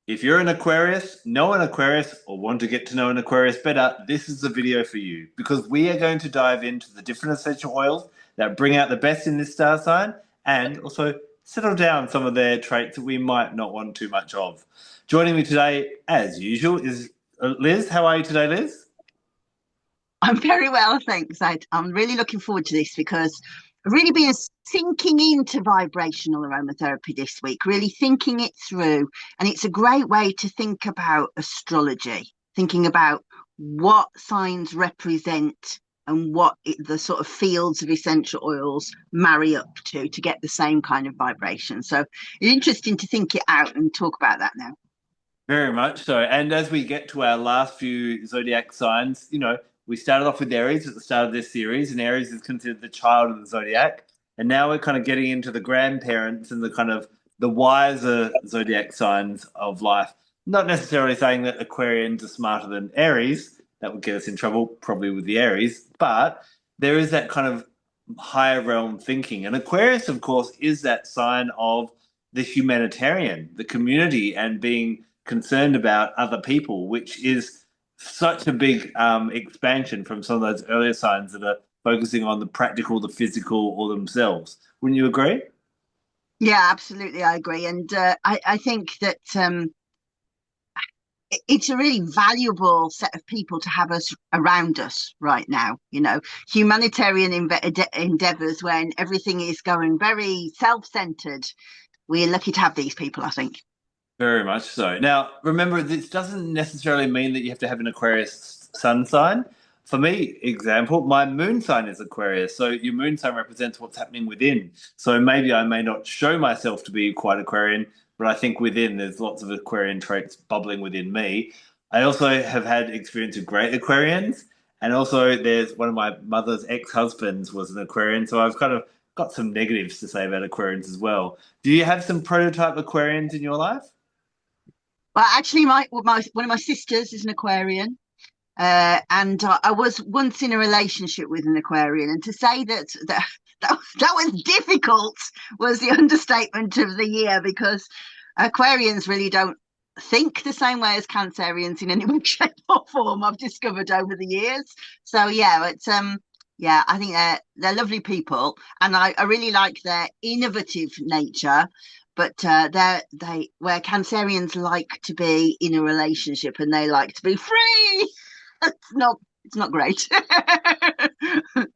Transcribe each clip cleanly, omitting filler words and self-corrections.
If you're an Aquarius, know an Aquarius, or want to get to know an Aquarius better, this is the video for you because we are going to dive into the different essential oils that bring out the best in this star sign and also settle down some of their traits that we might not want too much of. Joining me today, as usual, is Liz. How are you today, Liz? I'm very well, thanks. I'm really looking forward to this because I've really been sinking into vibrational aromatherapy this week, really thinking it through. And it's a great way to think about astrology, thinking about what signs represent and the sort of fields of essential oils marry up to get the same kind of vibration. So it's interesting to think it out and talk about that now. Very much so. And as we get to our last few zodiac signs, we started off with Aries at the start of this series, and Aries is considered the child of the zodiac. And now we're kind of getting into the grandparents and the kind of the wiser zodiac signs of life. Not necessarily saying that Aquarians are smarter than Aries, that would get us in trouble probably with the Aries, but there is that kind of higher realm thinking. And Aquarius, of course, is that sign of the humanitarian, the community, and being concerned about other people, which is such a big expansion from some of those earlier signs that are focusing on the practical, the physical, or themselves. Wouldn't you agree? Yeah, absolutely. I agree. And I think that it's a really valuable set of people to have us around us right now. Humanitarian endeavors when everything is going very self-centered. We're lucky to have these people, I think. Very much so. Now, remember, this doesn't necessarily mean that you have to have an Aquarius sun sign. For me, example, my moon sign is Aquarius. So your moon sign represents what's happening within. So maybe I may not show myself to be quite Aquarian, but I think within there's lots of Aquarian traits bubbling within me. I also have had experience with great Aquarians. And also there's one of my mother's ex-husbands was an Aquarian. So I've kind of got some negatives to say about Aquarians as well. Do you have some prototype Aquarians in your life? Well, actually, my one of my sisters is an Aquarian. And I was once in a relationship with an Aquarian, and to say that was difficult was the understatement of the year because Aquarians really don't think the same way as Cancerians in any way, shape, or form. I've discovered over the years. So yeah, I think they're lovely people, and I really like their innovative nature. But where Cancerians like to be in a relationship and they like to be free. It's not great.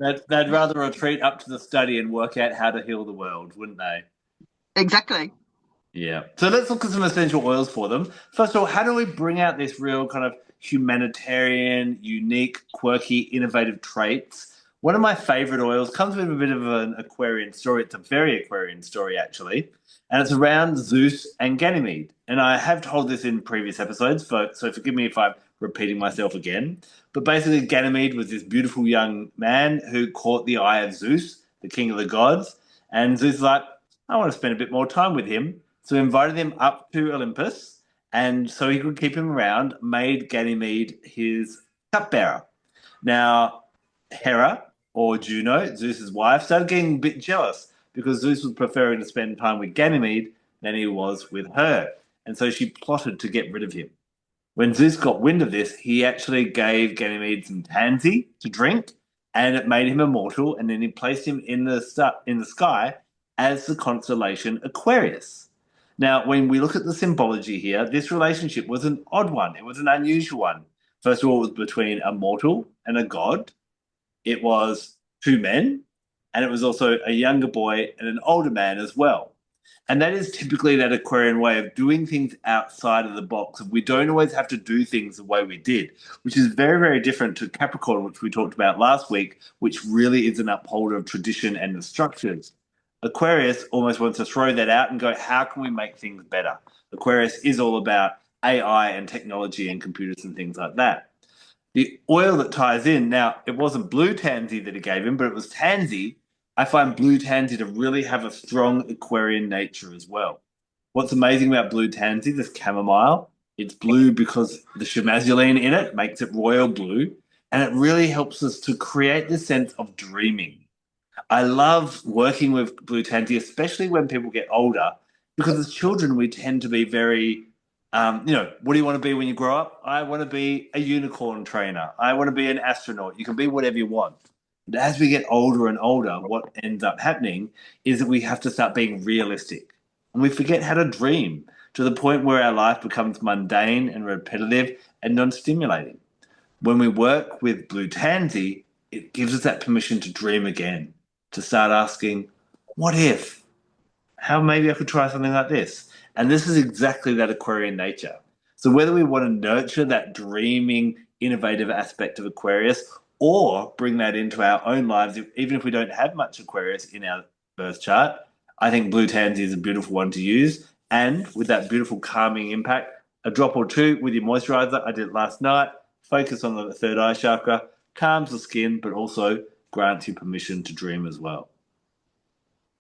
They'd rather retreat up to the study and work out how to heal the world, wouldn't they? Exactly. Yeah. So let's look at some essential oils for them. First of all, how do we bring out this real kind of humanitarian, unique, quirky, innovative traits? One of my favorite oils comes with a bit of an Aquarian story. It's a very Aquarian story, actually. And it's around Zeus and Ganymede. And I have told this in previous episodes, so forgive me if I'm repeating myself again. But basically, Ganymede was this beautiful young man who caught the eye of Zeus, the king of the gods. And Zeus is like, I want to spend a bit more time with him. So he invited him up to Olympus, and so he could keep him around, made Ganymede his cupbearer. Now, Hera, or Juno, Zeus's wife, started getting a bit jealous because Zeus was preferring to spend time with Ganymede than he was with her. And so she plotted to get rid of him. When Zeus got wind of this, he actually gave Ganymede some tansy to drink, and it made him immortal. And then he placed him in the sky as the constellation Aquarius. Now, when we look at the symbology here, this relationship was an odd one. It was an unusual one. First of all, it was between a mortal and a god. It was two men, and it was also a younger boy and an older man as well. And that is typically that Aquarian way of doing things outside of the box. We don't always have to do things the way we did, which is very, very different to Capricorn, which we talked about last week, which really is an upholder of tradition and the structures. Aquarius almost wants to throw that out and go, how can we make things better? Aquarius is all about AI and technology and computers and things like that. The oil that ties in, now, it wasn't Blue Tansy that he gave him, but it was Tansy. I find Blue Tansy to really have a strong Aquarian nature as well. What's amazing about Blue Tansy, this chamomile, it's blue because the chamazoline in it makes it royal blue, and it really helps us to create this sense of dreaming. I love working with Blue Tansy, especially when people get older, because as children we tend to be very What do you want to be when you grow up? I want to be a unicorn trainer. I want to be an astronaut. You can be whatever you want. But as we get older and older, what ends up happening is that we have to start being realistic. And we forget how to dream to the point where our life becomes mundane and repetitive and non-stimulating. When we work with Blue Tansy, it gives us that permission to dream again, to start asking, what if? How maybe I could try something like this? And this is exactly that Aquarian nature. So whether we want to nurture that dreaming, innovative aspect of Aquarius or bring that into our own lives, even if we don't have much Aquarius in our birth chart, I think Blue Tansy is a beautiful one to use. And with that beautiful calming impact, a drop or two with your moisturizer. I did it last night. Focus on the third eye chakra, calms the skin, but also grants you permission to dream as well.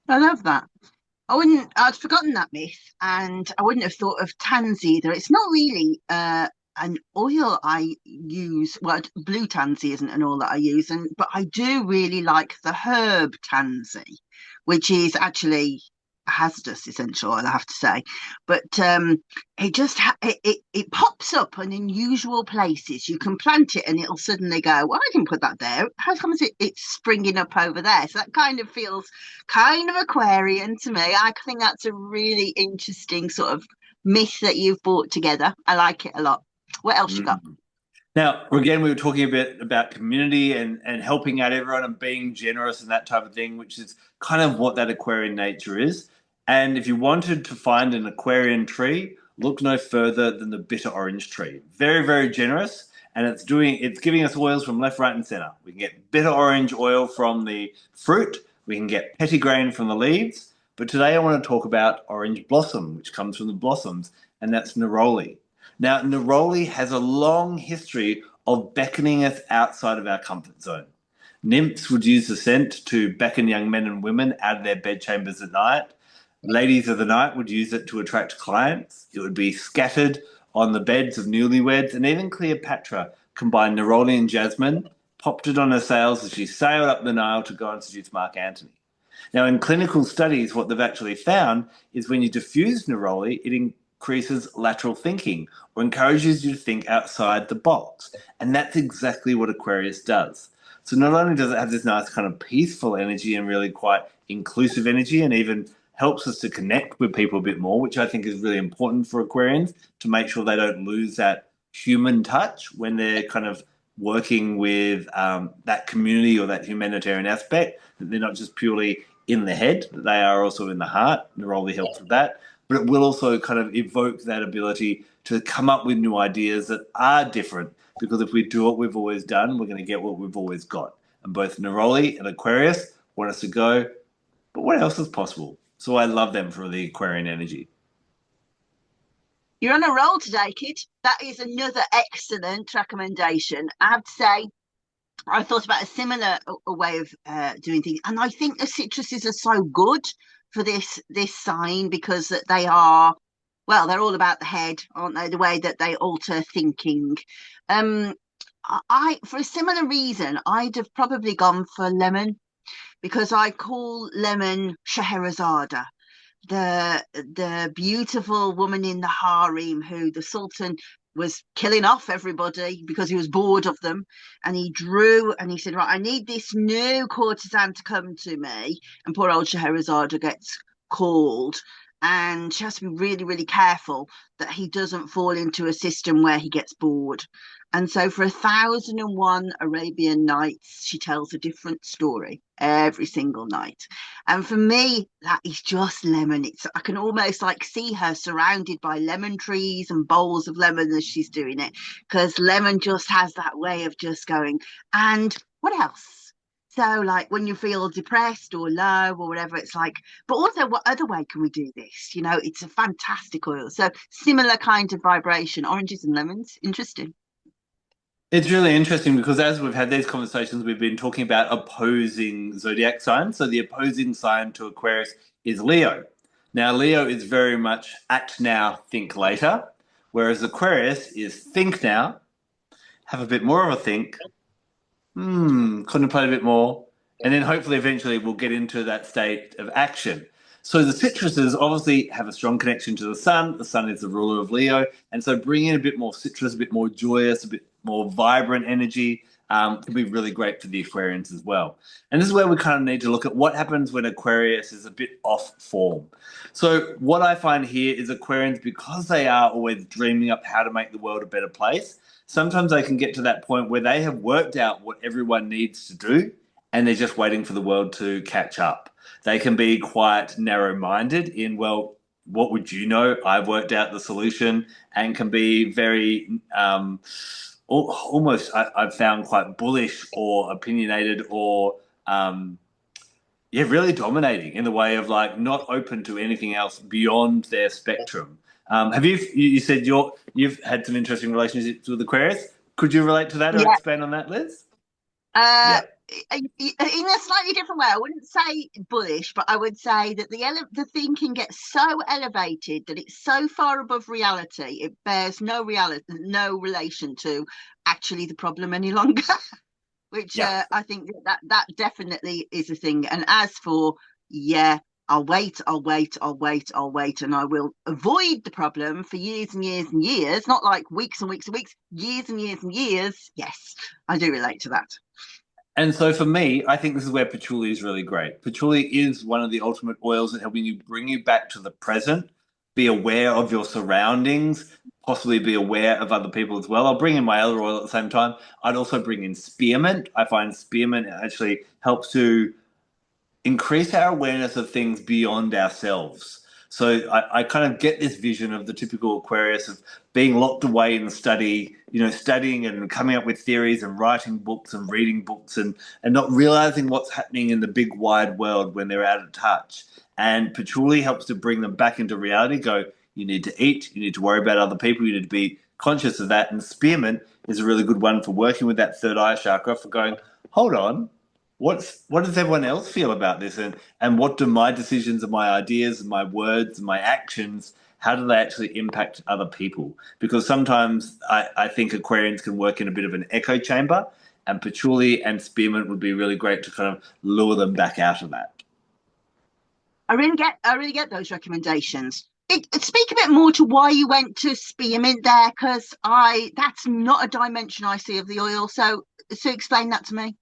I love that. I'd forgotten that myth, and I wouldn't have thought of tansy either. It's not really an oil I use. Well, blue tansy isn't an oil that I use, but I do really like the herb tansy, which is actually a hazardous essential oil, I have to say. But it pops up in unusual places. You can plant it, and it'll suddenly go, "Well, I can put that there. How come it's springing up over there?" So that kind of feels kind of Aquarian to me. I think that's a really interesting sort of myth that you've brought together. I like it a lot. What else you got? Mm. Now, again, we were talking a bit about community and helping out everyone and being generous and that type of thing, which is kind of what that Aquarian nature is. And if you wanted to find an Aquarian tree, look no further than the bitter orange tree. Very, very generous, and it's giving us oils from left, right, and center. We can get bitter orange oil from the fruit. We can get petitgrain from the leaves. But today I want to talk about orange blossom, which comes from the blossoms, and that's neroli. Now, Neroli has a long history of beckoning us outside of our comfort zone. Nymphs would use the scent to beckon young men and women out of their bedchambers at night. Ladies of the night would use it to attract clients. It would be scattered on the beds of newlyweds, and even Cleopatra combined neroli and jasmine, popped it on her sails as she sailed up the Nile to go and seduce Mark Antony. Now, in clinical studies, what they've actually found is when you diffuse neroli, it increases lateral thinking or encourages you to think outside the box. And that's exactly what Aquarius does. So not only does it have this nice kind of peaceful energy and really quite inclusive energy, and even helps us to connect with people a bit more, which I think is really important for Aquarians to make sure they don't lose that human touch when they're kind of working with that community or that humanitarian aspect, that they're not just purely in the head, that they are also in the heart. Neroli helps with that. But it will also kind of evoke that ability to come up with new ideas that are different. Because if we do what we've always done, we're going to get what we've always got. And both Neroli and Aquarius want us to go, but what else is possible? So I love them for the Aquarian energy. You're on a roll today, kid. That is another excellent recommendation. I have to say, I thought about a similar a way of doing things, and I think the citruses are so good for this sign because that they are, well, they're all about the head, aren't they? The way that they alter thinking. Um, I for a similar reason, I'd have probably gone for lemon because I call lemon Scheherazade, the beautiful woman in the harem who the sultan was killing off everybody because he was bored of them, and he drew and he said, right, I need this new courtesan to come to me, and poor old Scheherazade gets called, and she has to be really really careful that he doesn't fall into a system where he gets bored. And so for 1,001 Arabian Nights, she tells a different story every single night. And for me, that is just lemon. I can almost like see her surrounded by lemon trees and bowls of lemon as she's doing it, because lemon just has that way of just going, and what else? So like when you feel depressed or low or whatever, it's like, but also what other way can we do this? It's a fantastic oil. So similar kind of vibration, oranges and lemons. Interesting. It's really interesting because as we've had these conversations, we've been talking about opposing zodiac signs. So the opposing sign to Aquarius is Leo. Now, Leo is very much act now, think later, whereas Aquarius is think now, have a bit more of a think, contemplate a bit more, and then hopefully eventually we'll get into that state of action. So the citruses obviously have a strong connection to the sun. The sun is the ruler of Leo. And so bringing in a bit more citrus, a bit more joyous, a bit more vibrant energy can be really great for the Aquarians as well. And this is where we kind of need to look at what happens when Aquarius is a bit off form. So what I find here is Aquarians, because they are always dreaming up how to make the world a better place, sometimes they can get to that point where they have worked out what everyone needs to do and they're just waiting for the world to catch up. They can be quite narrow-minded in, well, what would you know? I've worked out the solution, and can be very almost, I've found, quite bullish or opinionated or yeah, really dominating in the way of like not open to anything else beyond their spectrum. Have you said you've had some interesting relationships with Aquarius? Could you relate to that or Yeah. expand on that, Liz? Uh, Yeah. in a slightly different way, I wouldn't say bullish, but I would say that the thinking gets so elevated that it's so far above reality, it bears no relation to actually the problem any longer. Which Yeah. I think that definitely is a thing. And as for, yeah, I'll wait, and I will avoid the problem for years and years and years, not like weeks and weeks and weeks, years and years and years. Yes, I do relate to that. And so for me, I think this is where patchouli is really great. Patchouli is one of the ultimate oils at helping you bring you back to the present, be aware of your surroundings, possibly be aware of other people as well. I'll bring in my other oil at the same time. I'd also bring in spearmint. I find spearmint actually helps to increase our awareness of things beyond ourselves. So I kind of get this vision of the typical Aquarius of being locked away in the study, studying and coming up with theories and writing books and reading books and not realizing what's happening in the big wide world when they're out of touch. And patchouli helps to bring them back into reality, go, you need to eat, you need to worry about other people, you need to be conscious of that. And spearmint is a really good one for working with that third eye chakra, for going, hold on, what does everyone else feel about this, and what do my decisions and my ideas and my words and my actions, how do they actually impact other people? Because sometimes I think Aquarians can work in a bit of an echo chamber, and patchouli and spearmint would be really great to kind of lure them back out of that. I really get those recommendations. Speak a bit more to why you went to spearmint there, because that's not a dimension I see of the oil. So explain that to me.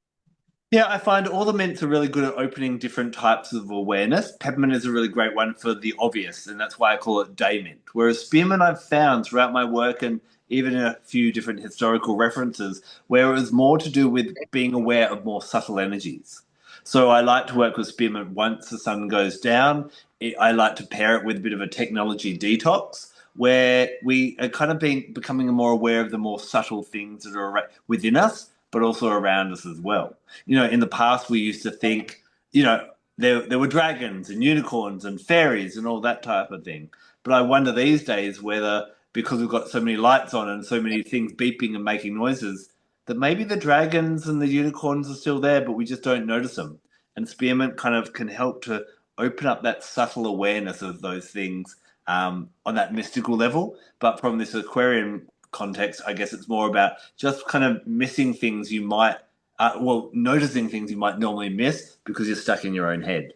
Yeah, I find all the mints are really good at opening different types of awareness. Peppermint is a really great one for the obvious, and that's why I call it day mint. Whereas spearmint, I've found throughout my work and even in a few different historical references, where it was more to do with being aware of more subtle energies. So I like to work with spearmint once the sun goes down. I like to pair it with a bit of a technology detox, where we are kind of becoming more aware of the more subtle things that are within us, but also around us as well. In the past, we used to think, there were dragons and unicorns and fairies and all that type of thing. But I wonder these days whether, because we've got so many lights on and so many things beeping and making noises, that maybe the dragons and the unicorns are still there, but we just don't notice them. And spearmint kind of can help to open up that subtle awareness of those things on that mystical level. But from this Aquarian context, I guess it's more about just kind of missing things you might, noticing things you might normally miss because you're stuck in your own head.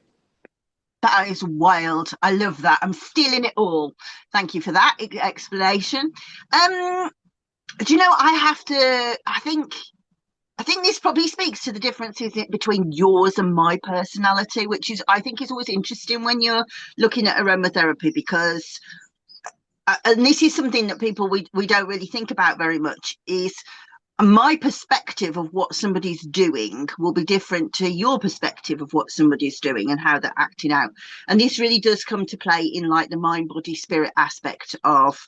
That is wild. I love that. I'm stealing it all. Thank you for that explanation. Do you know, I think this probably speaks to the differences between yours and my personality, which I think is always interesting when you're looking at aromatherapy, because and this is something that we don't really think about very much, is my perspective of what somebody's doing will be different to your perspective of what somebody's doing and how they're acting out. And this really does come to play in like the mind, body, spirit aspect of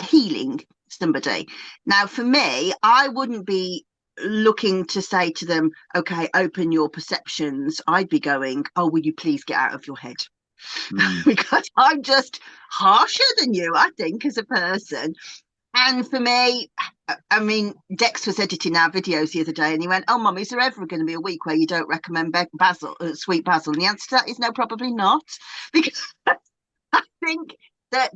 healing somebody. Now, for me, I wouldn't be looking to say to them, okay, open your perceptions. I'd be going, oh, will you please get out of your head? Because I'm just harsher than you, I think, as a person. And for me, I mean, Dex was editing our videos the other day and he went, oh, Mum, is there ever going to be a week where you don't recommend sweet basil? And the answer to that is no, probably not. Because I think that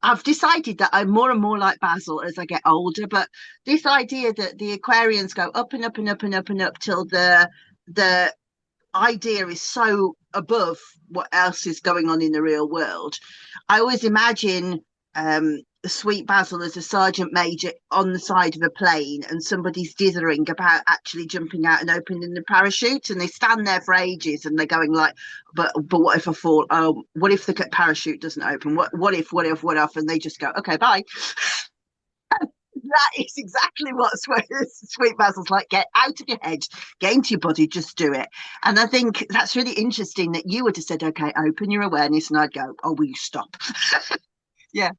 I've decided that I'm more and more like basil as I get older. But this idea that the Aquarians go up and up and up and up and up till the idea is so above what else is going on in the real world, I always imagine Sweet Basil as a sergeant major on the side of a plane, and somebody's dithering about actually jumping out and opening the parachute, and they stand there for ages and they're going like, but what if I fall? Oh, what if the parachute doesn't open? What if? And they just go, okay, bye. That is exactly what Sweet Basil's like. Get out of your head, get into your body, just do it. And I think that's really interesting that you would have said, okay, open your awareness, and I'd go, oh, will you stop? Yeah.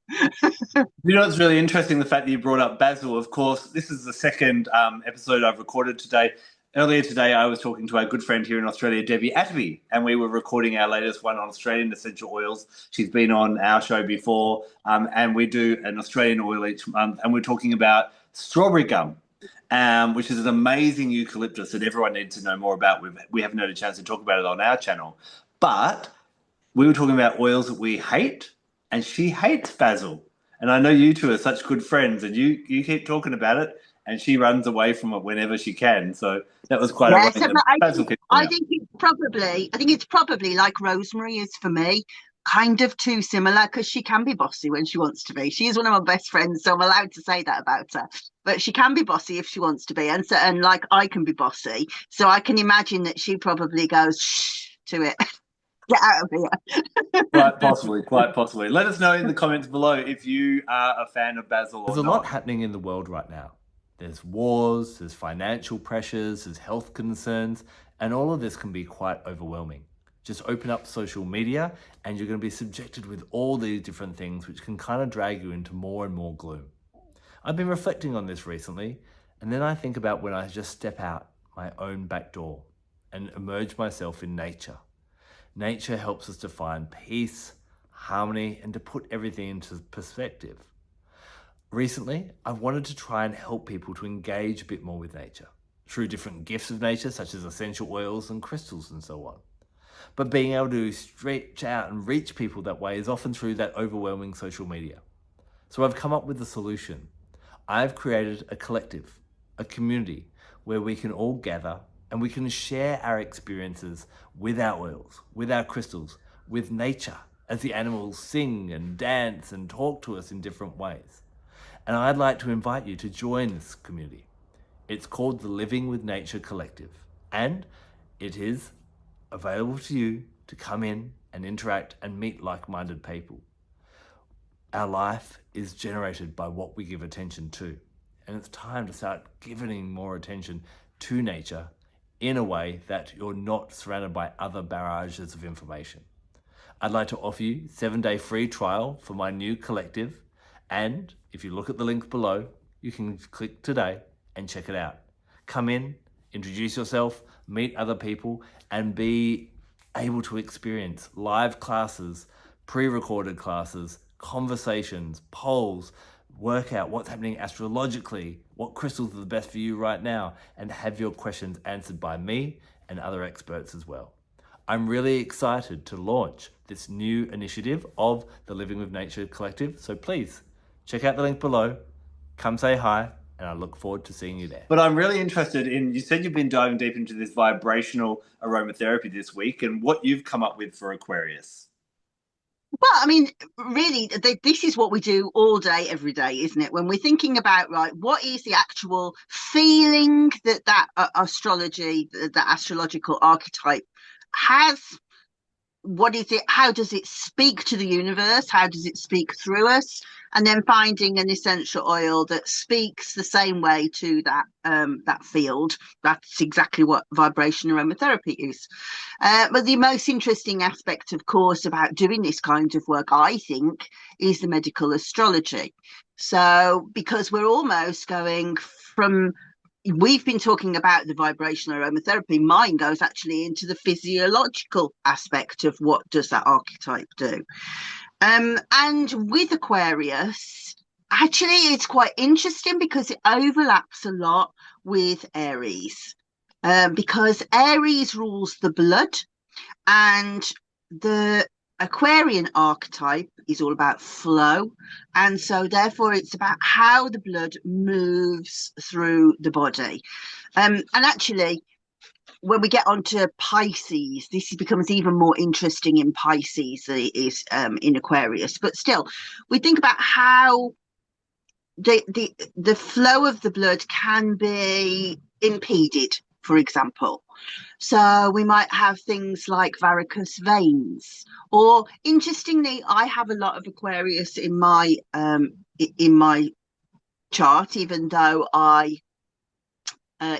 You know, it's really interesting the fact that you brought up Basil. Of course, this is the second episode I've recorded today. Earlier today, I was talking to our good friend here in Australia, Debbie Atterby, and we were recording our latest one on Australian essential oils. She's been on our show before, and we do an Australian oil each month, and we're talking about strawberry gum, which is an amazing eucalyptus that everyone needs to know more about. We haven't had a chance to talk about it on our channel, but we were talking about oils that we hate, and she hates basil. And I know you two are such good friends, and you keep talking about it, and she runs away from it whenever she can. So that was quite Yes, ironic. I think it's probably like rosemary is for me, kind of too similar, because she can be bossy when she wants to be. She is one of my best friends, so I'm allowed to say that about her. But she can be bossy if she wants to be, and like I can be bossy. So I can imagine that she probably goes shh to it. Get out of here. Quite possibly. Let us know in the comments below if you are a fan of basil or not. There's a lot happening in the world right now. There's wars, there's financial pressures, there's health concerns, and all of this can be quite overwhelming. Just open up social media and you're going to be subjected with all these different things which can kind of drag you into more and more gloom. I've been reflecting on this recently, and then I think about when I just step out my own back door and immerse myself in nature. Nature helps us to find peace, harmony, and to put everything into perspective. Recently, I've wanted to try and help people to engage a bit more with nature through different gifts of nature, such as essential oils and crystals and so on. But being able to stretch out and reach people that way is often through that overwhelming social media. So I've come up with a solution. I've created a collective, a community where we can all gather and we can share our experiences with our oils, with our crystals, with nature, as the animals sing and dance and talk to us in different ways. And I'd like to invite you to join this community. It's called the Living with Nature Collective, and it is available to you to come in and interact and meet like-minded people. Our life is generated by what we give attention to, and it's time to start giving more attention to nature in a way that you're not surrounded by other barrages of information. I'd like to offer you a 7-day free trial for my new collective, and if you look at the link below, you can click today and check it out. Come in, introduce yourself, meet other people, and be able to experience live classes, pre-recorded classes, conversations, polls, work out what's happening astrologically, what crystals are the best for you right now, and have your questions answered by me and other experts as well. I'm really excited to launch this new initiative of the Living with Nature Collective, so please check out the link below, come say hi, and I look forward to seeing you there. But I'm really interested in, you said you've been diving deep into this vibrational aromatherapy this week, and what you've come up with for Aquarius. Well, I mean, really, this is what we do all day, every day, isn't it? When we're thinking about, right, what is the actual feeling that astrology, that astrological archetype has? What is it? How does it speak to the universe? How does it speak through us? And then finding an essential oil that speaks the same way to that field. That's exactly what vibration aromatherapy is. But the most interesting aspect, of course, about doing this kind of work, I think, is the medical astrology. So because we're almost going from, we've been talking about the vibrational aromatherapy, mine goes actually into the physiological aspect of what does that archetype do. And with Aquarius, actually, it's quite interesting because it overlaps a lot with Aries, because Aries rules the blood, and the Aquarian archetype is all about flow, and so therefore it's about how the blood moves through the body. And actually, when we get onto Pisces, this becomes even more interesting in Pisces than it is in Aquarius. But still, we think about how the flow of the blood can be impeded, for example. So we might have things like varicose veins, or interestingly, I have a lot of Aquarius in my chart, even though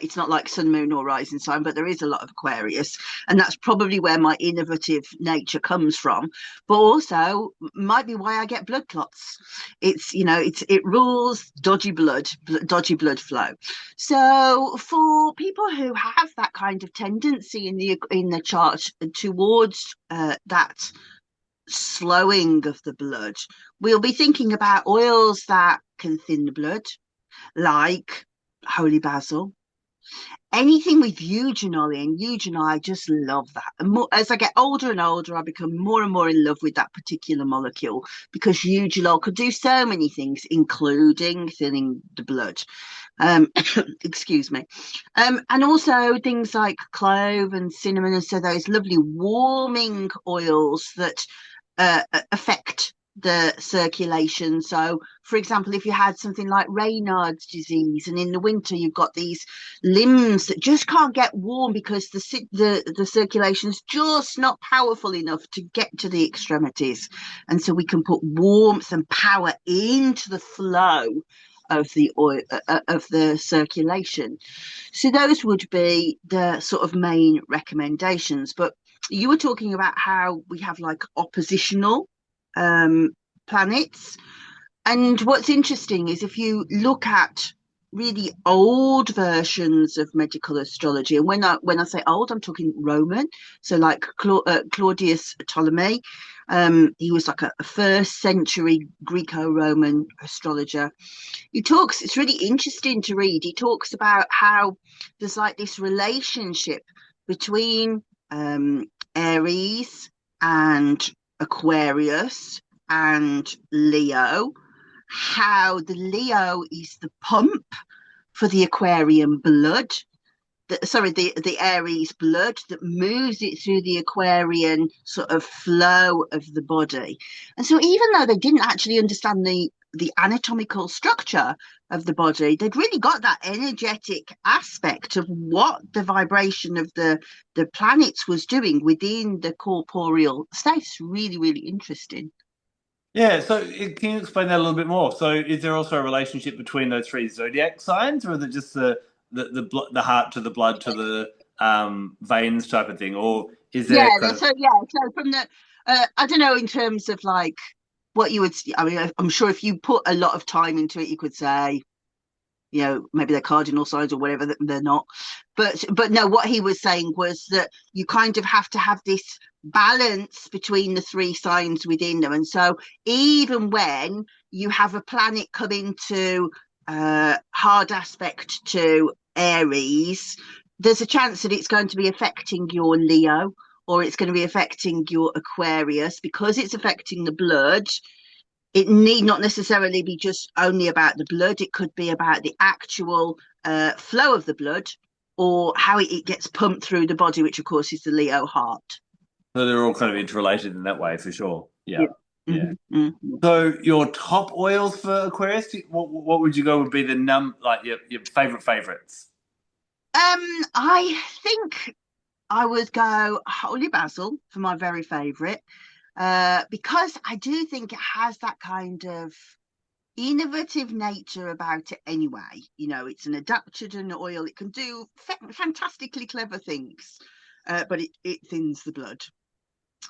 it's not like sun, moon, or rising sign, but there is a lot of Aquarius, and that's probably where my innovative nature comes from. But also might be why I get blood clots. It rules dodgy blood flow. So for people who have that kind of tendency in the chart towards that slowing of the blood, we'll be thinking about oils that can thin the blood, like Holy Basil. Anything with eugenol in, eugenol, I just love that. And more, as I get older and older, I become more and more in love with that particular molecule, because eugenol could do so many things, including thinning the blood. Excuse me. And also things like clove and cinnamon, and so those lovely warming oils that affect the circulation. So for example, if you had something like Raynaud's disease, and in the winter you've got these limbs that just can't get warm because the circulation's just not powerful enough to get to the extremities, and so we can put warmth and power into the flow of the oil of the circulation. So those would be the sort of main recommendations. But you were talking about how we have like oppositional planets, and what's interesting is if you look at really old versions of medical astrology, and when I say old, I'm talking Roman, so like Claudius Ptolemy, he was like a first century Greco-Roman astrologer. It's really interesting to read. He talks about how there's like this relationship between Aries and Aquarius and Leo, how the Leo is the pump for the Aquarian blood, the Aries blood that moves it through the Aquarian sort of flow of the body. And so even though they didn't actually understand the anatomical structure of the body, they'd really got that energetic aspect of what the vibration of the planets was doing within the corporeal state. It's really, really interesting. Yeah, so can you explain that a little bit more? So is there also a relationship between those three zodiac signs, or is it just the heart to the blood to the veins type of thing, or is there so from the I don't know, in terms of like what you would, I mean, I'm sure if you put a lot of time into it, you could say, maybe they're cardinal signs or whatever, they're not. But no, what he was saying was that you kind of have to have this balance between the three signs within them. And so even when you have a planet come into hard aspect to Aries, there's a chance that it's going to be affecting your Leo, or it's going to be affecting your Aquarius, because it's affecting the blood. It need not necessarily be just only about the blood. It could be about the actual flow of the blood, or how it gets pumped through the body, which of course is the Leo heart. So they're all kind of interrelated in that way, for sure. Yeah. Mm-hmm. Mm-hmm. So your top oils for Aquarius, what would you go would be the your favorites? I think I would go Holy Basil for my very favorite, because I do think it has that kind of innovative nature about it anyway. It's an adaptogen oil. It can do fantastically clever things, but it thins the blood.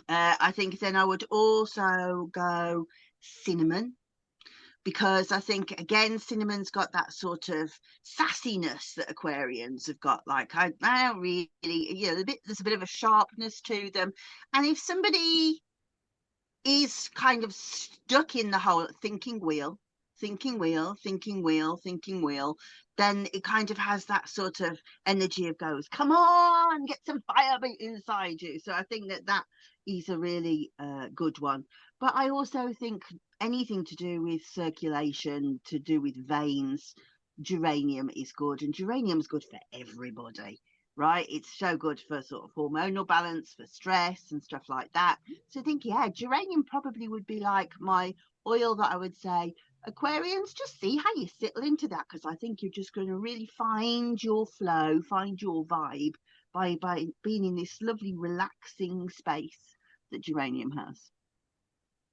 I think then I would also go cinnamon, because I think, again, cinnamon's got that sort of sassiness that Aquarians have got. Like, I don't really, there's a bit of a sharpness to them. And if somebody is kind of stuck in the whole thinking wheel, then it kind of has that sort of energy of goes, come on, get some fire inside you. So I think that is a really good one. But I also think anything to do with circulation, to do with veins, geranium is good. And geranium's good for everybody. right? It's so good for sort of hormonal balance, for stress and stuff like that. So I think, yeah, geranium probably would be like my oil that I would say, Aquarians, just see how you settle into that, because I think you're just going to really find your flow, find your vibe by being in this lovely relaxing space that geranium has.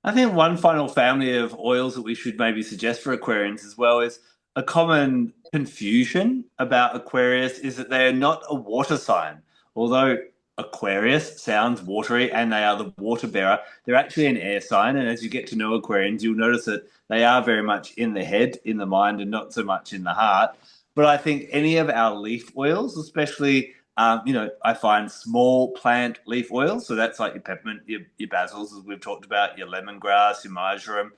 I think one final family of oils that we should maybe suggest for Aquarians as well is a common confusion about Aquarius is that they are not a water sign. Although Aquarius sounds watery and they are the water bearer, they're actually an air sign. And as you get to know Aquarians, you'll notice that they are very much in the head, in the mind, and not so much in the heart. But I think any of our leaf oils, especially I find small plant leaf oils. So that's like your peppermint, your basils, as we've talked about, your lemongrass, your marjoram,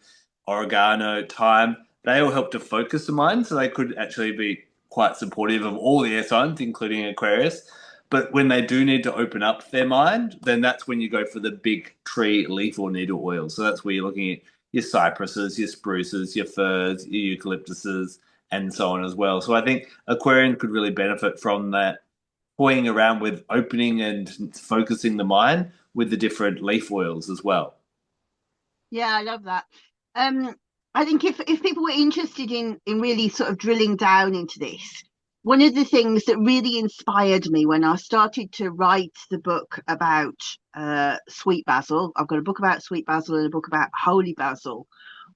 oregano, thyme. They all help to focus the mind. So they could actually be quite supportive of all the air signs, including Aquarius. But when they do need to open up their mind, then that's when you go for the big tree leaf or needle oil. So that's where you're looking at your cypresses, your spruces, your firs, your eucalyptuses, and so on as well. So I think Aquarian could really benefit from that toying around with opening and focusing the mind with the different leaf oils as well. Yeah, I love that. I think if people were interested in really sort of drilling down into this, one of the things that really inspired me when I started to write the book about sweet basil, I've got a book about sweet basil and a book about holy basil,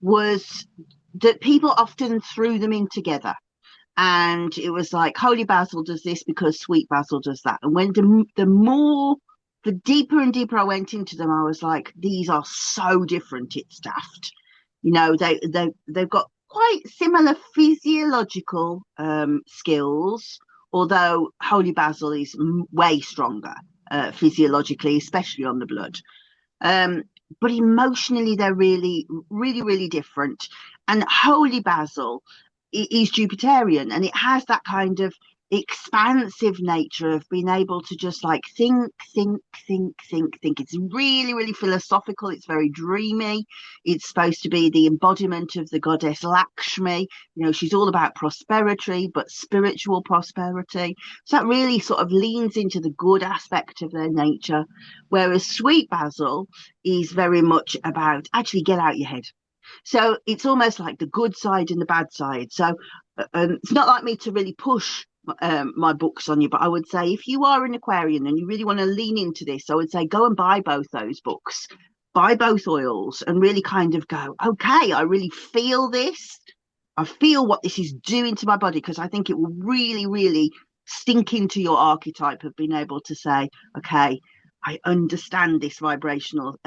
was that people often threw them in together. And it was like holy basil does this because sweet basil does that. And when the deeper and deeper I went into them, I was like, these are so different. It's daft. They've got quite similar physiological skills, although holy basil is way stronger physiologically, especially on the blood. But emotionally, they're really, really, really different. And holy basil is Jupiterian, and it has that kind of expansive nature of being able to just like think. It's really, really philosophical. It's very dreamy. It's supposed to be the embodiment of the goddess Lakshmi. She's all about prosperity, but spiritual prosperity. So that really sort of leans into the good aspect of their nature, whereas sweet basil is very much about actually get out your head. So it's almost like the good side and the bad side. So it's not like me to really push my books on you, but I would say if you are an Aquarian and you really want to lean into this, I would say go and buy both those books, buy both oils, and really kind of go, okay, I really feel this. I feel what this is doing to my body, because I think it will really, really sink into your archetype of being able to say, okay, I understand this vibrational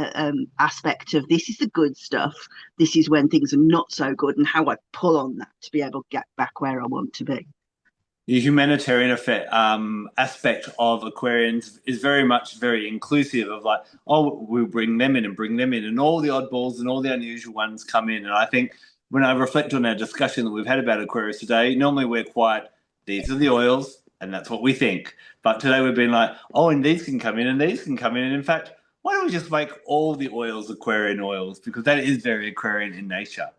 aspect of this is the good stuff. This is when things are not so good, and how I pull on that to be able to get back where I want to be. The humanitarian aspect of Aquarians is very inclusive of like, oh, we'll bring them in, and all the oddballs and all the unusual ones come in. And I think when I reflect on our discussion that we've had about Aquarius today, normally we're quite, these are the oils, and that's what we think. But today we've been like, oh, and these can come in, and these can come in. And in fact, why don't we just make all the oils Aquarian oils? Because that is very Aquarian in nature.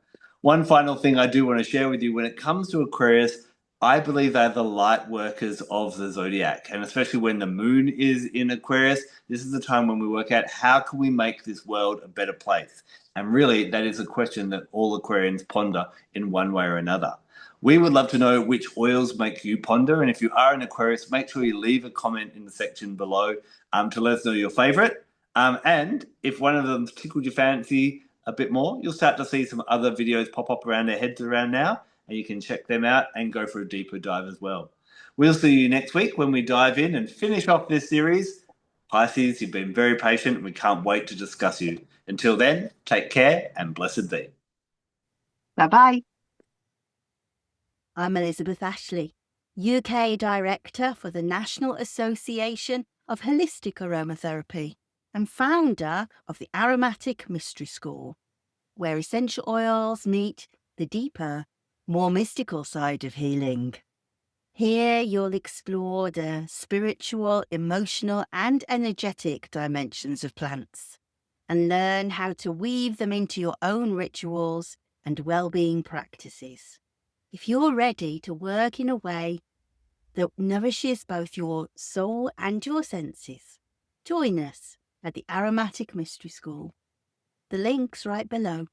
One final thing I do want to share with you when it comes to Aquarius, I believe they're the light workers of the Zodiac. And especially when the moon is in Aquarius, this is the time when we work out how can we make this world a better place? And really, that is a question that all Aquarians ponder in one way or another. We would love to know which oils make you ponder. And if you are an Aquarius, make sure you leave a comment in the section below to let us know your favorite. And if one of them tickled your fancy a bit more, you'll start to see some other videos pop up around our heads around now, and you can check them out and go for a deeper dive as well. We'll see you next week when we dive in and finish off this series. Pisces, you've been very patient, and we can't wait to discuss you. Until then, take care and blessed be. Bye-bye. I'm Elizabeth Ashley, UK Director for the National Association of Holistic Aromatherapy and founder of the Aromatic Mystery School, where essential oils meet the deeper, more mystical side of healing. Here you'll explore the spiritual, emotional and energetic dimensions of plants and learn how to weave them into your own rituals and well-being practices. If you're ready to work in a way that nourishes both your soul and your senses. Join us at the Aromatic Mystery School. The link's right below.